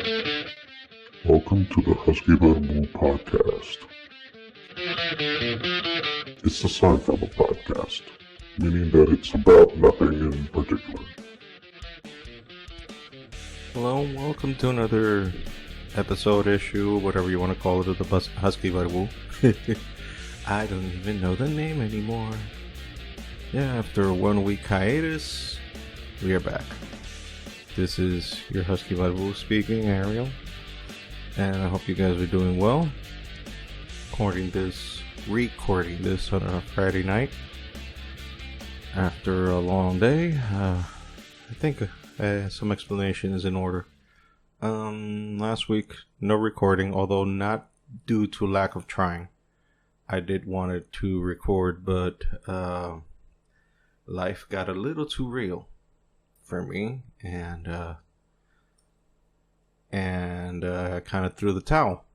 Welcome to the Husky Barbu podcast. It's a Seinfeld podcast, meaning that it's about nothing in particular. Hello, welcome to another episode, issue, whatever you want to call it, of the Husky Barbu. I don't even know the name anymore. Yeah, after a 1 week hiatus, we are back. This is your Husky Barbu speaking, Ariel. And I hope you guys are doing well. Recording this on a Friday night. After a long day, I think some explanation is in order. Last week, no recording, although not due to lack of trying. I did want to record, but life got a little too real for me, and I kind of threw the towel.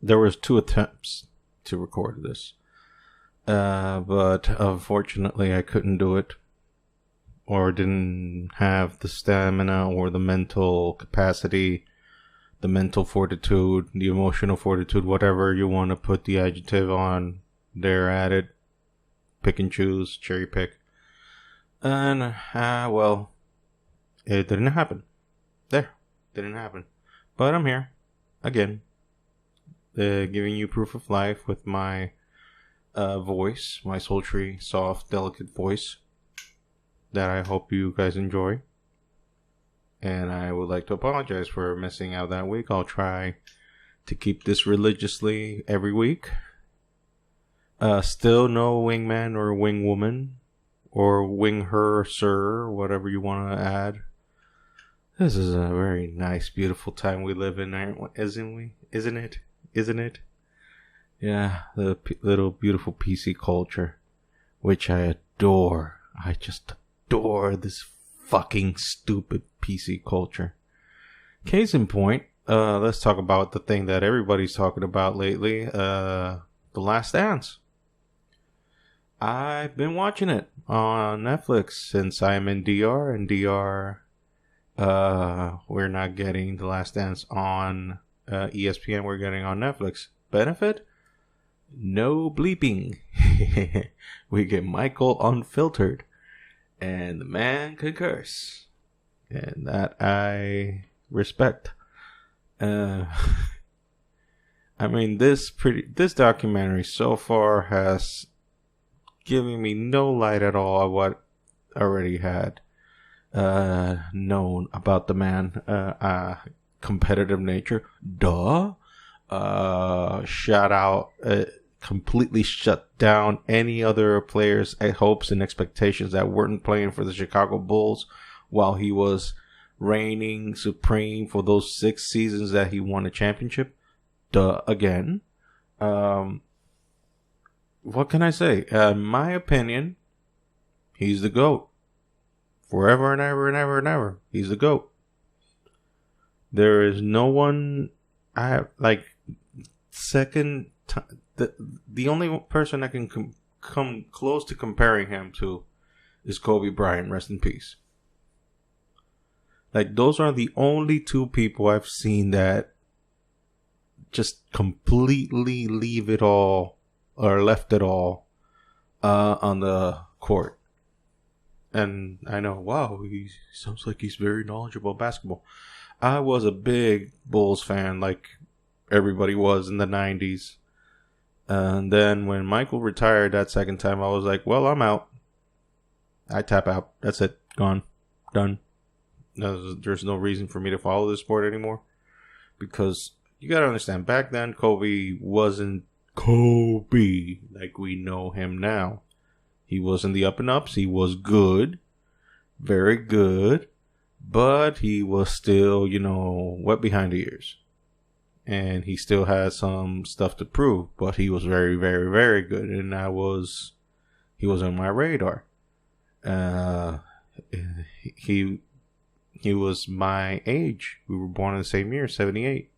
There was 2 attempts to record this, but unfortunately I couldn't do it, or didn't have the stamina or the mental capacity, the mental fortitude, the emotional fortitude, whatever you want to put the adjective on there at it. Pick and choose, cherry pick. And, well, it didn't happen. Didn't happen. But I'm here, again, giving you proof of life with my voice, my sultry, soft, delicate voice, that I hope you guys enjoy. And I would like to apologize for missing out that week. I'll try to keep this religiously every week. Still no wingman or wingwoman, or wing her, sir, or whatever you want to add. This is a very nice, beautiful time we live in, isn't we? Isn't it? Yeah, the little beautiful PC culture, which I adore. I just adore this fucking stupid PC culture. Case in point, let's talk about the thing that everybody's talking about lately, The Last Dance. I've been watching it on Netflix since I'm in DR, and DR, we're not getting The Last Dance on ESPN, we're getting on Netflix. Benefit? No bleeping. We get Michael unfiltered, and the man can curse, and that I respect. I mean, this documentary so far has given me no light at all of what I already had known about the man. Competitive nature, duh. Shout out, completely shut down any other players' hopes and expectations that weren't playing for the Chicago Bulls while he was reigning supreme for those 6 seasons that he won a championship. Duh, again. What can I say? In my opinion, he's the GOAT. Forever and ever and ever and ever. He's the GOAT. There is no one I have, like, the only person I can come close to comparing him to is Kobe Bryant, rest in peace. Like, those are the only 2 people I've seen that just completely leave it all, or left it all, on the court. And I know, wow, he sounds like he's very knowledgeable about basketball. I was a big Bulls fan, like everybody was in the 90s. And then when Michael retired that second time, I was like, well, I'm out. I tap out. That's it. Gone. Done. There's no reason for me to follow this sport anymore. Because you got to understand, back then, Kobe wasn't Kobe like we know him now. He was in the up and ups. He was good. Very good. But he was still, wet behind the ears. And he still had some stuff to prove. But he was very, very, very good. And he was on my radar. He was my age. We were born in the same year, 78.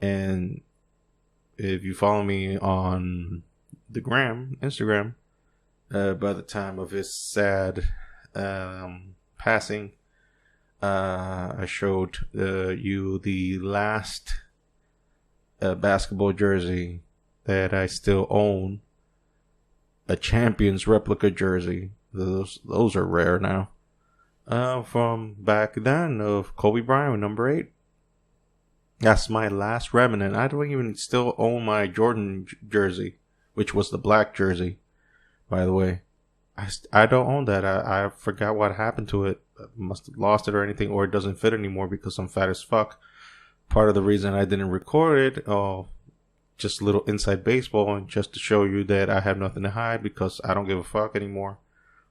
And if you follow me on the Instagram, by the time of his sad passing, I showed you the last basketball jersey that I still own, a Champions replica jersey. Those are rare now. From back then of Kobe Bryant, number 8. That's my last remnant. I don't even still own my Jordan jersey, which was the black jersey, by the way. I don't own that. I forgot what happened to it. I must have lost it or anything, or it doesn't fit anymore because I'm fat as fuck. Part of the reason I didn't record it, just a little inside baseball, and just to show you that I have nothing to hide because I don't give a fuck anymore.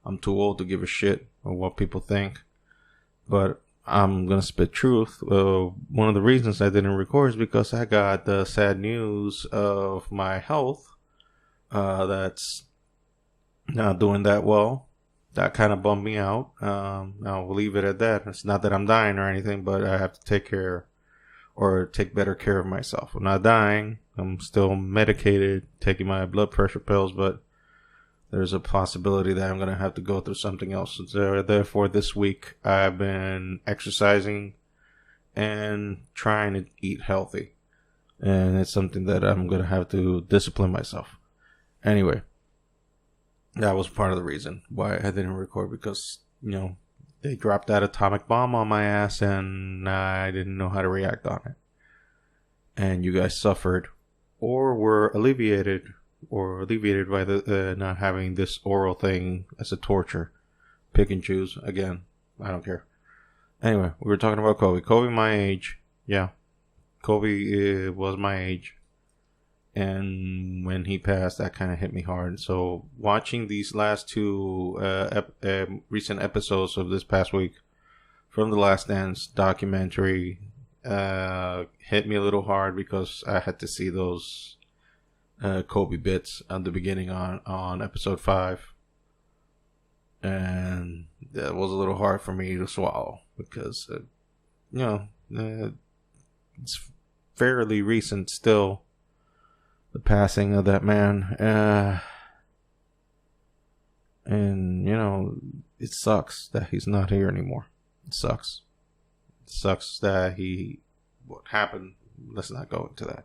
I'm too old to give a shit of what people think. But I'm going to spit truth. One of the reasons I didn't record is because I got the sad news of my health. That's not doing that well. That kind of bummed me out. I'll leave it at that. It's not that I'm dying or anything, but I have to take better care of myself. I'm not dying. I'm still medicated, taking my blood pressure pills, but there's a possibility that I'm going to have to go through something else. So therefore, this week, I've been exercising and trying to eat healthy. And it's something that I'm going to have to discipline myself. Anyway, that was part of the reason why I didn't record, because, they dropped that atomic bomb on my ass and I didn't know how to react on it. And you guys suffered or were alleviated by the not having this oral thing as a torture. Pick and choose. Again, I don't care. Anyway, we were talking about Kobe. Kobe my age. Yeah. Kobe was my age. And when he passed, that kind of hit me hard. So watching these last two recent episodes of this past week from The Last Dance documentary hit me a little hard because I had to see those Kobe bits at the beginning on episode 5. And that was a little hard for me to swallow because, it's fairly recent still. The passing of that man, and it sucks that he's not here anymore. It sucks that what happened. Let's not go into that.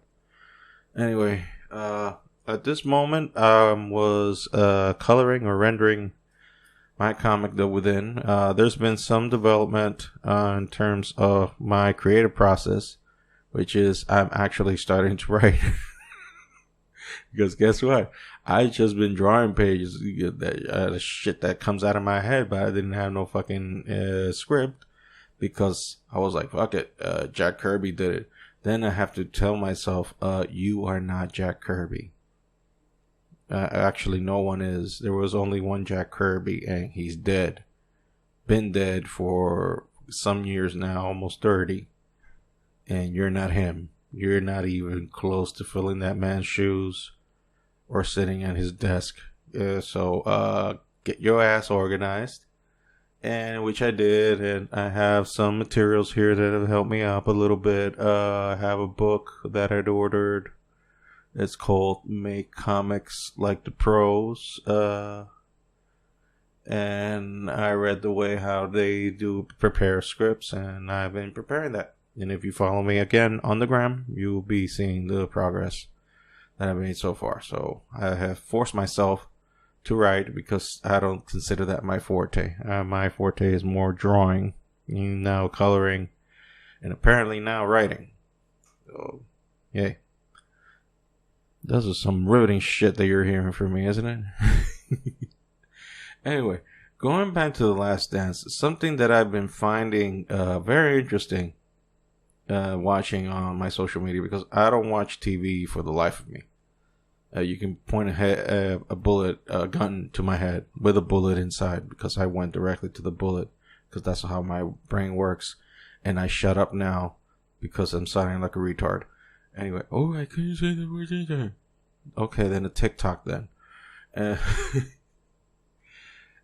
Anyway, at this moment, was coloring or rendering my comic The Within. There's been some development in terms of my creative process, which is I'm actually starting to write. Because guess what? I just been drawing pages, the shit that comes out of my head, but I didn't have no fucking script because I was like, fuck it, Jack Kirby did it. Then I have to tell myself, you are not Jack Kirby. Actually, no one is. There was only one Jack Kirby, and he's dead. Been dead for some years now, almost 30. And you're not him. You're not even close to filling that man's shoes or sitting at his desk. So get your ass organized. And which I did. And I have some materials here that have helped me out a little bit. I have a book that I'd ordered. It's called Make Comics Like the Pros. And I read the way how they do prepare scripts. And I've been preparing that. And if you follow me again on the gram, you'll be seeing the progress that I've made so far. So I have forced myself to write because I don't consider that my forte. My forte is more drawing, now coloring, and apparently now writing. So, yay. This is some riveting shit that you're hearing from me, isn't it? Anyway, going back to The Last Dance, something that I've been finding very interesting. Watching on my social media, because I don't watch TV for the life of me. You can point a gun to my head with a bullet inside, because I went directly to the bullet, because that's how my brain works. And I shut up now because I'm sounding like a retard. Anyway, I couldn't say the word either. Okay, then a TikTok then.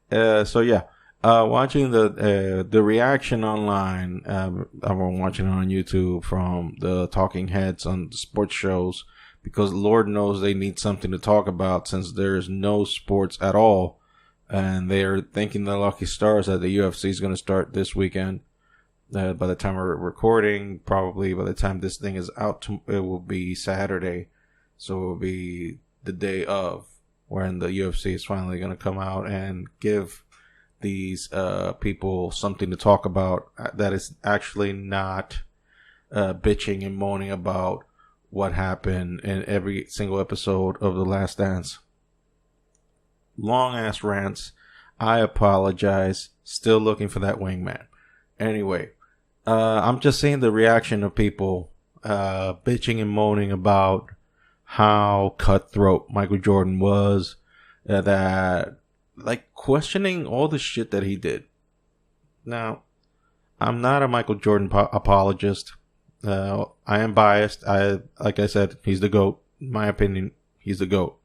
So yeah. Watching the reaction online, I'm watching it on YouTube from the talking heads on the sports shows, because Lord knows they need something to talk about since there's no sports at all, and they're thanking the lucky stars that the UFC is going to start this weekend. By the time we're recording, probably by the time this thing is out, it will be Saturday. So it will be the day of when the UFC is finally going to come out and give these people something to talk about that is actually not bitching and moaning about what happened in every single episode of The Last Dance. Long ass rants. I apologize. Still looking for that wingman. Anyway, I'm just seeing the reaction of people bitching and moaning about how cutthroat Michael Jordan was, that like questioning all the shit that he did. Now, I'm not a Michael Jordan apologist. I am biased. Like I said, he's the GOAT. In my opinion, he's the GOAT.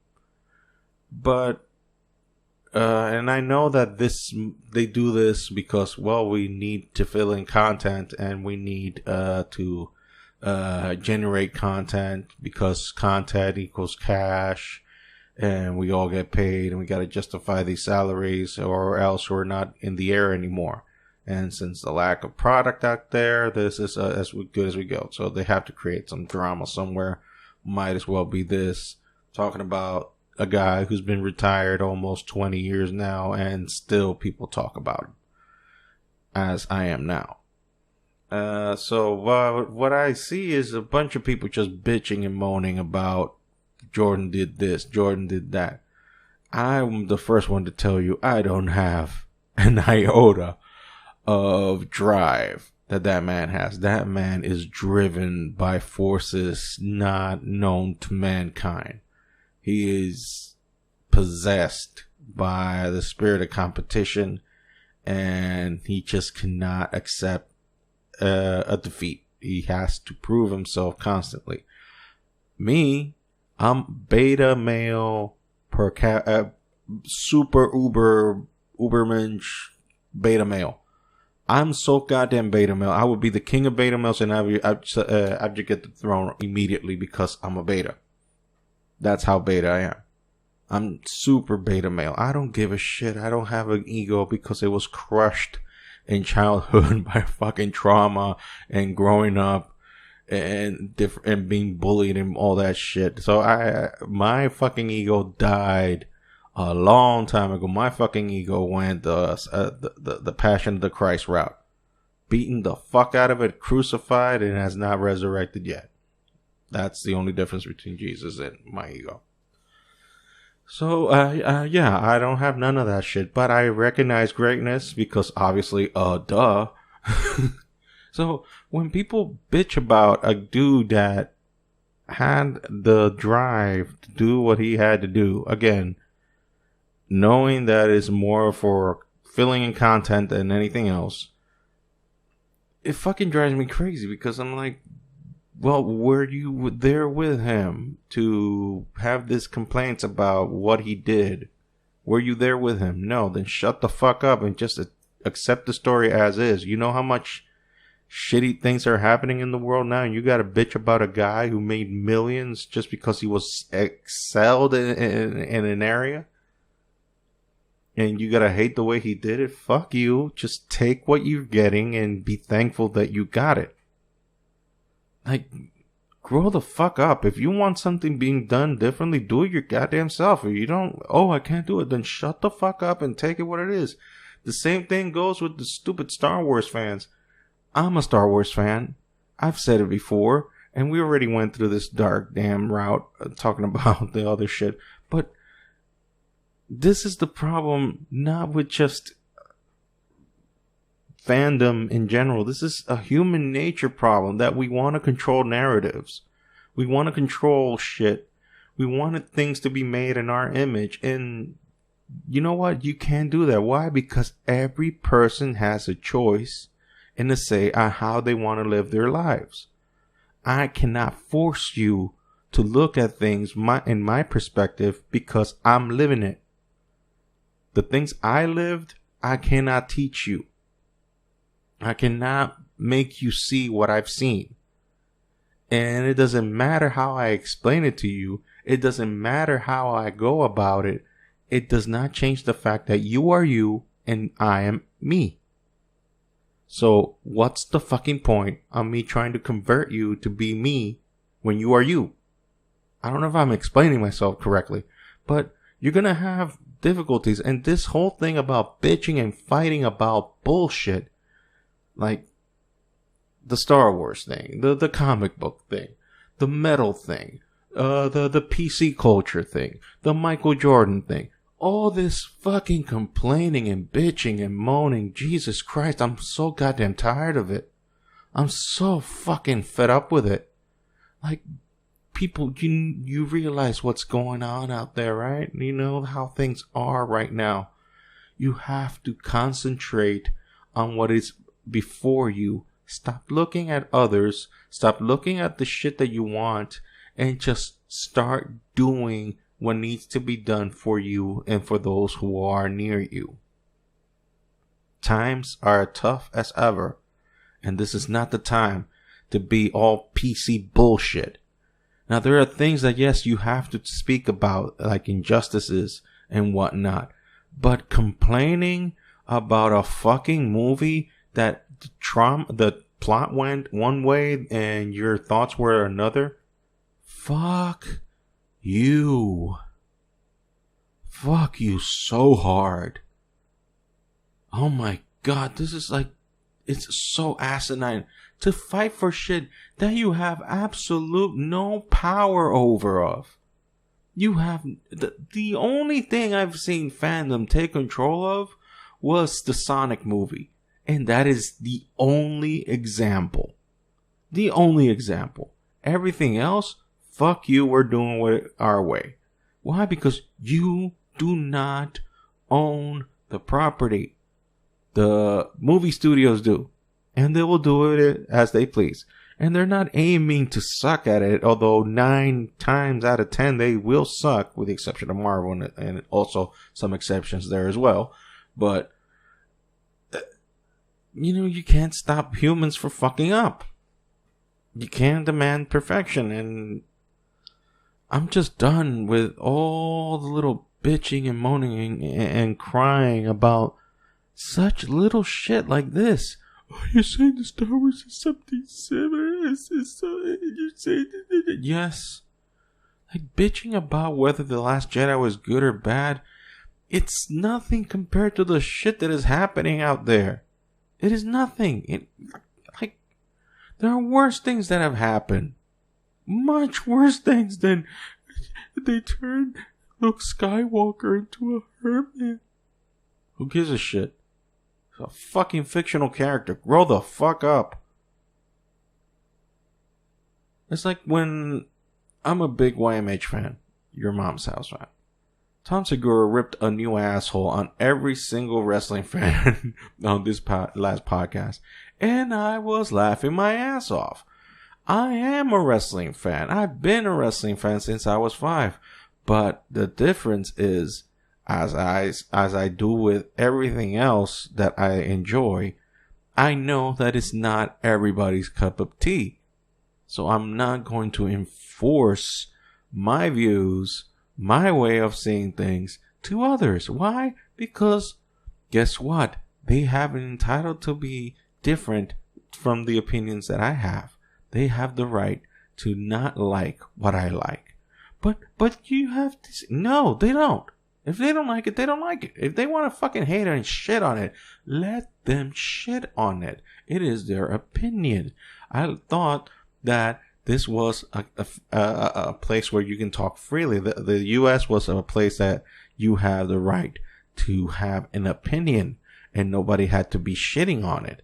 But and I know that they do this because, well, we need to fill in content and we need to generate content because content equals cash and we all get paid and we got to justify these salaries or else we're not in the air anymore. And since the lack of product out there, this is as good as we go. So they have to create some drama somewhere. Might as well be this, talking about a guy who's been retired almost 20 years now and still people talk about him, as I am now. So what I see is a bunch of people just bitching and moaning about Jordan did this, Jordan did that. I'm the first one to tell you I don't have an iota of drive that man has. That man is driven by forces not known to mankind. He is possessed by the spirit of competition and he just cannot accept a defeat. He has to prove himself constantly. Me, I'm beta male super ubermensch beta male. I'm so goddamn beta male. I would be the king of beta males and abdicate the throne immediately because I'm a beta. That's how beta I am. I'm super beta male. I don't give a shit. I don't have an ego because it was crushed in childhood by fucking trauma and growing up and being bullied and all that shit. So my fucking ego died a long time ago. My fucking ego went the Passion of the Christ route. Beaten the fuck out of it, crucified, and has not resurrected yet. That's the only difference between Jesus and my ego. So, yeah, I don't have none of that shit, but I recognize greatness because obviously, duh. So, when people bitch about a dude that had the drive to do what he had to do, again, knowing that is more for filling in content than anything else, it fucking drives me crazy because I'm like, well, were you there with him to have these complaints about what he did? Were you there with him? No, then shut the fuck up and just accept the story as is. You know how much shitty things are happening in the world now, and you got to bitch about a guy who made millions just because he was excelled in an area? And you got to hate the way he did it? Fuck you. Just take what you're getting and be thankful that you got it. Like, grow the fuck up. If you want something being done differently, do it your goddamn self. If you don't, I can't do it, then shut the fuck up and take it what it is. The same thing goes with the stupid Star Wars fans. I'm a Star Wars fan. I've said it before, and we already went through this dark damn route talking about the other shit. But this is the problem, not with just fandom in general. This is a human nature problem that we want to control narratives. We want to control shit. We wanted things to be made in our image. And you know what? You can't do that. Why? Because every person has a choice and a say on how they want to live their lives. I cannot force you to look at things in my perspective because I'm living it. The things I lived, I cannot teach you. I cannot make you see what I've seen. And it doesn't matter how I explain it to you. It doesn't matter how I go about it. It does not change the fact that you are you and I am me. So what's the fucking point of me trying to convert you to be me when you are you? I don't know if I'm explaining myself correctly, but you're going to have difficulties. And this whole thing about bitching and fighting about bullshit, like the Star Wars thing, the comic book thing, the metal thing, the PC culture thing, the Michael Jordan thing, all this fucking complaining and bitching and moaning. Jesus Christ, I'm so goddamn tired of it. I'm so fucking fed up with it. Like, people, you realize what's going on out there, right? You know how things are right now. You have to concentrate on what is before you. Stop looking at others. Stop looking at the shit that you want, and just start doing what needs to be done for you and for those who are near you. Times are tough as ever, and this is not the time to be all PC bullshit. Now, there are things that, yes, you have to speak about, like injustices and whatnot, but complaining about a fucking movie that the plot went one way and your thoughts were another, fuck you. Fuck you so hard. Oh my God, this is like, it's so asinine to fight for shit that you have absolute no power over of. You have, the only thing I've seen Fandom take control of was the Sonic movie. And that is the only example. The only example. Everything else, fuck you, we're doing it our way. Why? Because you do not own the property. The movie studios do. And they will do it as they please. And they're not aiming to suck at it, although 9 times out of 10 they will suck, with the exception of Marvel and also some exceptions there as well. But, you can't stop humans from fucking up. You can't demand perfection, and I'm just done with all the little bitching and moaning and crying about such little shit like this. Oh, you're saying the Star Wars is something similar? You're saying... Yes. Like, bitching about whether The Last Jedi was good or bad, it's nothing compared to the shit that is happening out there. It is nothing. There are worse things that have happened. Much worse things than they turned Luke Skywalker into a hermit. Who gives a shit? It's a fucking fictional character. Grow the fuck up. It's like when I'm a big YMH fan. Your mom's house fan. Tom Segura ripped a new asshole on every single wrestling fan on this last podcast. And I was laughing my ass off. I am a wrestling fan. I've been a wrestling fan since I was 5. But the difference is, as I do with everything else that I enjoy, I know that it's not everybody's cup of tea. So I'm not going to enforce my views, my way of seeing things to others. Why? Because guess what? They have an entitled to be different from the opinions that I have. They have the right to not like what I like. But you have to... No, they don't. If they don't like it, they don't like it. If they want to fucking hate it and shit on it, let them shit on it. It is their opinion. I thought that this was a place where you can talk freely. The U.S. was a place that you have the right to have an opinion, and nobody had to be shitting on it.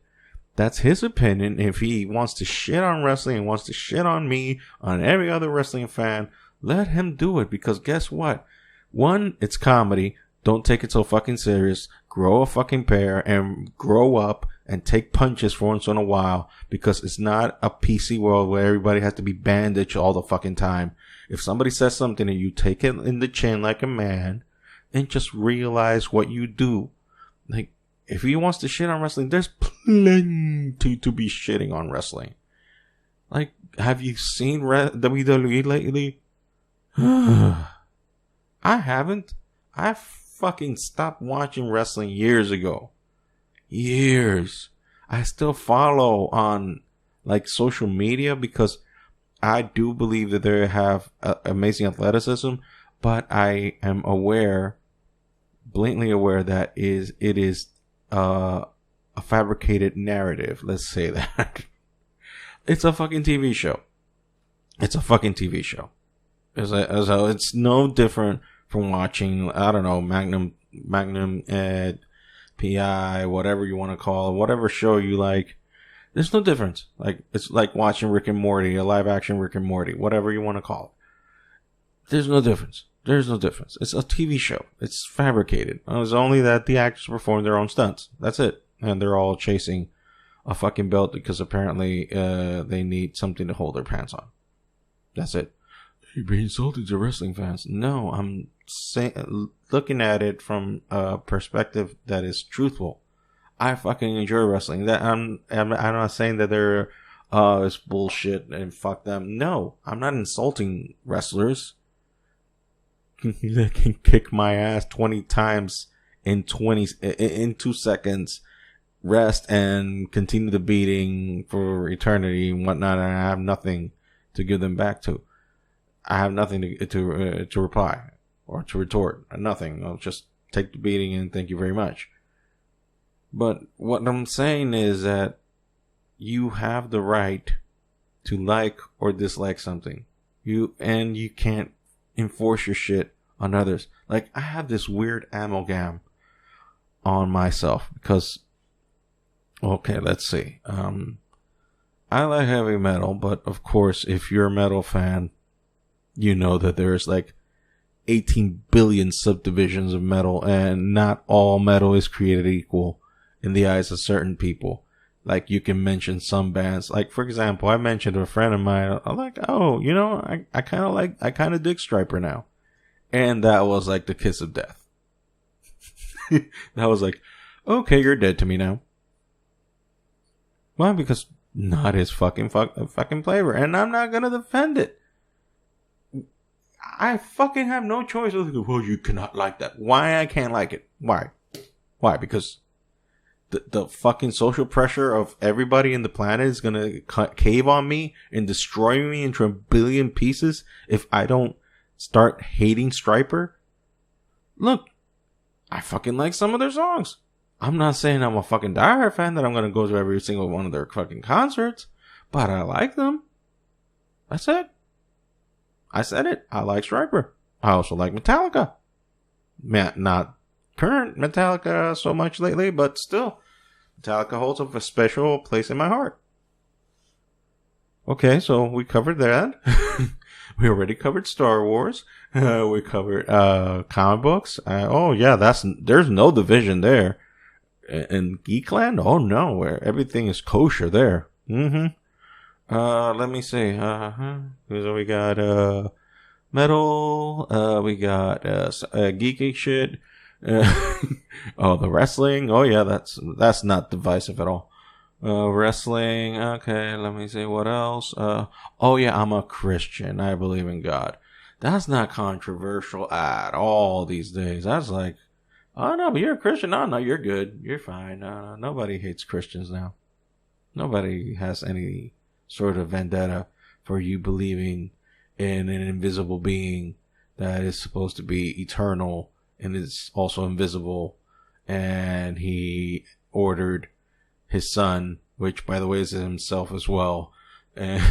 That's his opinion. If he wants to shit on wrestling and wants to shit on me, on every other wrestling fan, let him do it. Because guess what? One, it's comedy. Don't take it so fucking serious. Grow a fucking pair and grow up and take punches for once in a while, because it's not a PC world where everybody has to be bandaged all the fucking time. If somebody says something and you take it in the chin like a man and just realize what you do. Like, if he wants to shit on wrestling, there's plenty to be shitting on wrestling. Like, have you seen WWE lately? I haven't. I fucking stopped watching wrestling years ago. Years. I still follow on like social media because I do believe that they have amazing athleticism, but I am blatantly aware that it is a fabricated narrative. Let's say that. It's a fucking TV show. It's a fucking TV show. It's no different from watching, I don't know, Magnum Ed, PI, whatever you want to call it, whatever show you like. There's no difference. Like, it's like watching Rick and Morty, a live action Rick and Morty, whatever you want to call it. There's no difference. There's no difference. It's a TV show. It's fabricated. It's only that the actors perform their own stunts. That's it. And they're all chasing a fucking belt because apparently they need something to hold their pants on. That's it. You're being insulted to wrestling fans. No, I'm looking at it from a perspective that is truthful. I fucking enjoy wrestling. That I'm not saying that they're it's bullshit and fuck them. No, I'm not insulting wrestlers. They can kick my ass 20 times in 2 seconds, rest and continue the beating for eternity and whatnot, and I have nothing to give them back to. I have nothing to reply or to retort. Nothing. I'll just take the beating and thank you very much. But what I'm saying is that you have the right to like or dislike something. You can't enforce your shit on others. Like, I have this weird amalgam on myself because, okay, let's see. I like heavy metal, but of course, if you're a metal fan, you know that there's like 18 billion subdivisions of metal, and not all metal is created equal in the eyes of certain people. Like, you can mention some bands, like, for example, I mentioned to a friend of mine, I'm like, oh, you know, I kind of dig Striper now. And that was like the kiss of death. That was like, okay, you're dead to me now. Why? Because not his fucking flavor, and I'm not gonna defend it. I fucking have no choice. Well, you cannot like that. Why I can't like it? Why? Because the fucking social pressure of everybody in the planet is gonna cave on me and destroy me into a billion pieces if I don't start hating Striper. Look, I fucking like some of their songs. I'm not saying I'm a fucking diehard fan that I'm gonna go to every single one of their fucking concerts, but I like them. That's it. I said it. I like Striper. I also like Metallica. Not current Metallica so much lately, but still, Metallica holds a special place in my heart. Okay, so we covered that. We already covered Star Wars. We covered comic books. Oh yeah, there's no division there. In Geekland, oh no, where everything is kosher there. Let me see. So we got metal. We got geeky shit. Oh, the wrestling. Oh yeah, that's not divisive at all. Wrestling. Okay, let me see what else. Oh yeah, I'm a Christian. I believe in God. That's not controversial at all these days. That's like, oh no, but you're a Christian. No, you're good. You're fine. Nobody hates Christians now. Nobody has any sort of vendetta for you believing in an invisible being that is supposed to be eternal and is also invisible, and he ordered his son, which by the way is himself as well, and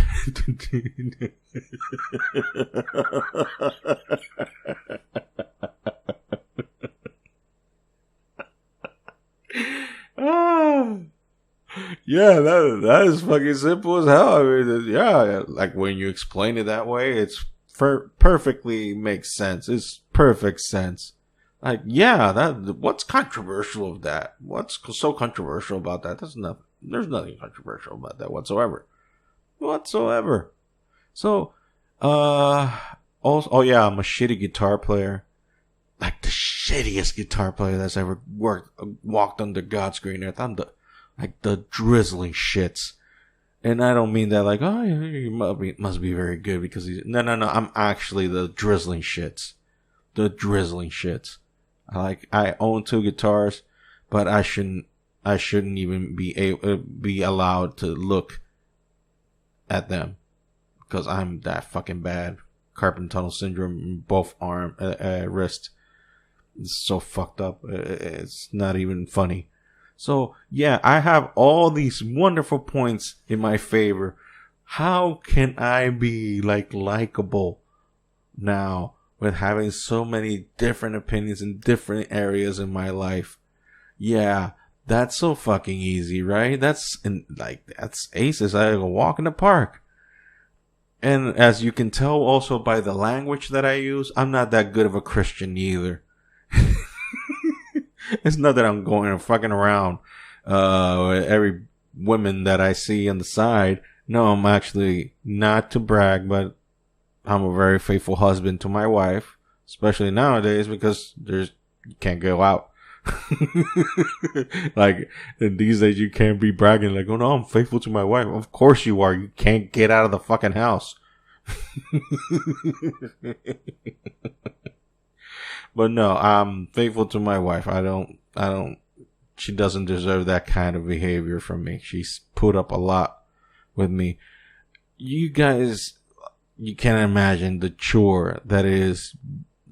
yeah, that is fucking simple as hell. I mean, yeah, like when you explain it that way, it's perfectly makes sense. It's perfect sense. Like, yeah, what's controversial of that? What's so controversial about that? There's nothing controversial about that whatsoever. So, also, oh yeah, I'm a shitty guitar player. Like the shittiest guitar player that's ever walked under God's green earth. I'm the drizzling shits. And I don't mean that like, oh, you must be very good because no. I'm actually the drizzling shits. I own 2 guitars, but I shouldn't I shouldn't even be allowed to look at them because I'm that fucking bad. Carpal tunnel syndrome in both wrist. It's so fucked up. It's not even funny. So yeah, I have all these wonderful points in my favor. How can I be likable now with having so many different opinions in different areas in my life? Yeah, that's so fucking easy, right? That's aces. I go walk in the park. And as you can tell also by the language that I use, I'm not that good of a Christian either. It's not that I'm going and fucking around with every woman that I see on the side. No, I'm actually, not to brag, but I'm a very faithful husband to my wife, especially nowadays because you can't go out. Like these days you can't be bragging like, oh no, I'm faithful to my wife. Of course you are. You can't get out of the fucking house. But no, I'm faithful to my wife. She doesn't deserve that kind of behavior from me. She's put up a lot with me. You guys, you can't imagine the chore that is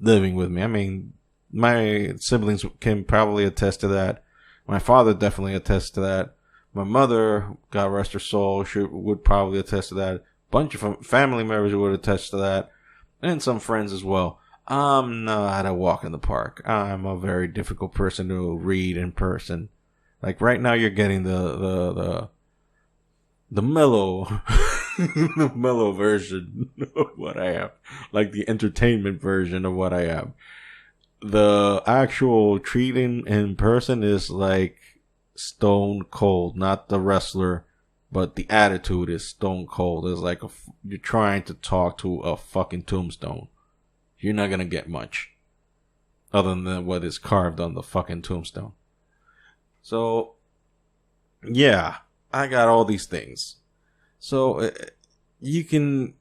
living with me. I mean, my siblings can probably attest to that. My father definitely attests to that. My mother, God rest her soul, she would probably attest to that. A bunch of family members would attest to that. And some friends as well. I'm not a walk in the park. I'm a very difficult person to read in person. Like right now you're getting the mellow, the mellow version of what I am. Like the entertainment version of what I am. The actual treating in person is like stone cold, not the wrestler, but the attitude is stone cold. It's like you're trying to talk to a fucking tombstone. You're not gonna get much other than what is carved on the fucking tombstone. So, yeah, I got all these things. So, you can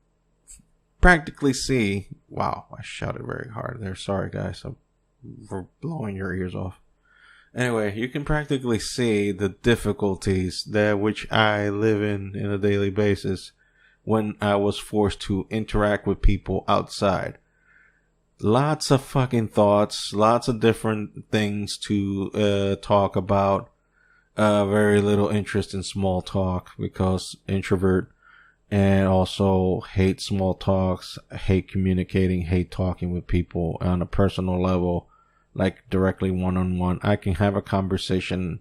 practically see... Wow, I shouted very hard there. Sorry, guys, for blowing your ears off. Anyway, you can practically see the difficulties that which I live in a daily basis when I was forced to interact with people outside. Lots of fucking thoughts, lots of different things to talk about. Very little interest in small talk because introvert, and also hate small talks, hate communicating, hate talking with people on a personal level, like directly one-on-one. I can have a conversation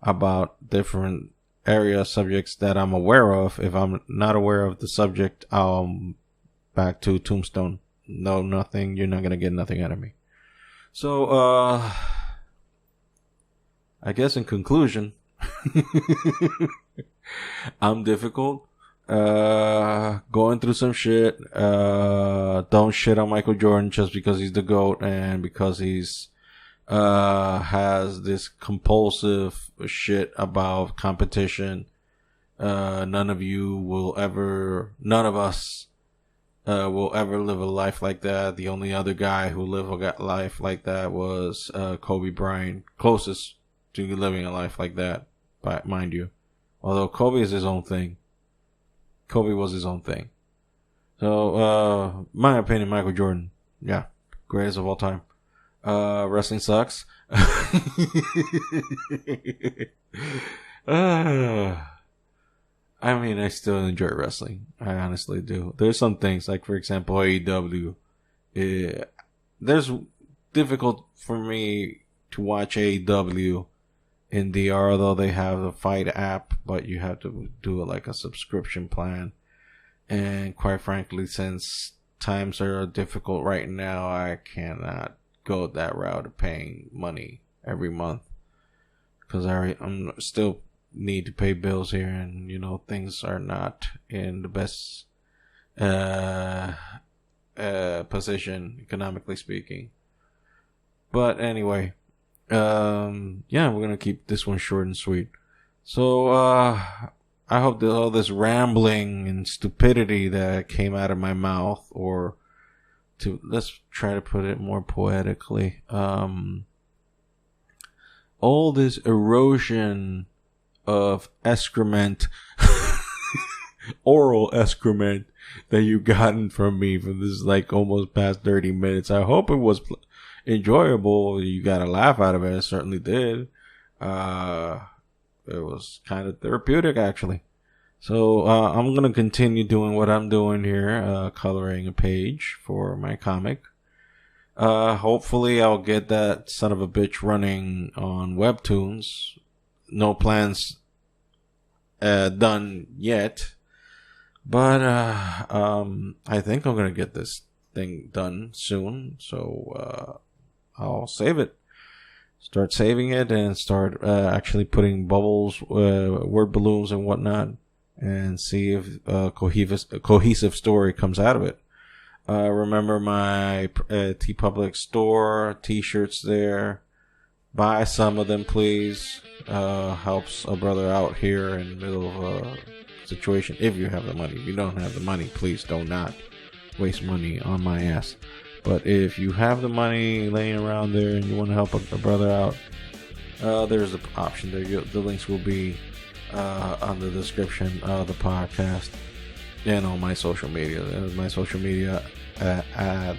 about different subjects that I'm aware of. If I'm not aware of the subject, I'll back to tombstone. No, nothing. You're not gonna get nothing out of me. So, I guess in conclusion, I'm difficult. Going through some shit. Don't shit on Michael Jordan just because he's the GOAT and because he's has this compulsive shit about competition. None of us will ever live a life like that. The only other guy who lived a life like that was Kobe Bryant, closest to living a life like that, but mind you. Although Kobe is his own thing. Kobe was his own thing. So, my opinion, Michael Jordan, yeah, greatest of all time. Wrestling sucks. I mean, I still enjoy wrestling. I honestly do. There's some things, like for example, AEW. There's difficult for me to watch AEW in DR, although they have the Fight app, but you have to do like a subscription plan. And quite frankly, since times are difficult right now, I cannot go that route of paying money every month because I'm still need to pay bills here, and things are not in the best position economically speaking. But anyway, yeah, we're gonna keep this one short and sweet. So I hope that all this rambling and stupidity that came out of my mouth, or let's try to put it more poetically, all this erosion of excrement, oral excrement that you gotten from me for this like almost past 30 minutes. I hope it was enjoyable. You got a laugh out of it. I certainly did. It was kind of therapeutic, actually. So I'm going to continue doing what I'm doing here, coloring a page for my comic. Hopefully I'll get that son of a bitch running on Webtoons. No plans done yet. But I think I'm going to get this thing done soon. So I'll save it. Start saving it and start actually putting bubbles, word balloons and whatnot, and see if a cohesive story comes out of it. Remember my TeePublic store, t-shirts there. Buy some of them, please. Helps a brother out here in the middle of a situation. If you have the money. If you don't have the money, please do not waste money on my ass. But if you have the money laying around there and you want to help a brother out, there's an option there. The links will be on the description of the podcast and on my social media. My social media at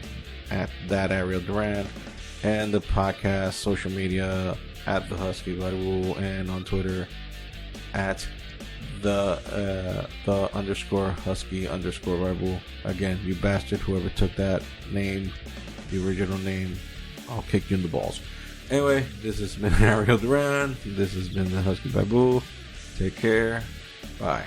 that Ariel Duran, and the podcast social media at the Husky Barbu, and on Twitter at the _ Husky _ Barbu. Again, you bastard, whoever took that name, the original name, I'll kick you in the balls. Anyway, this has been Ariel Duran. This has been the Husky Barbu. Take care. Bye.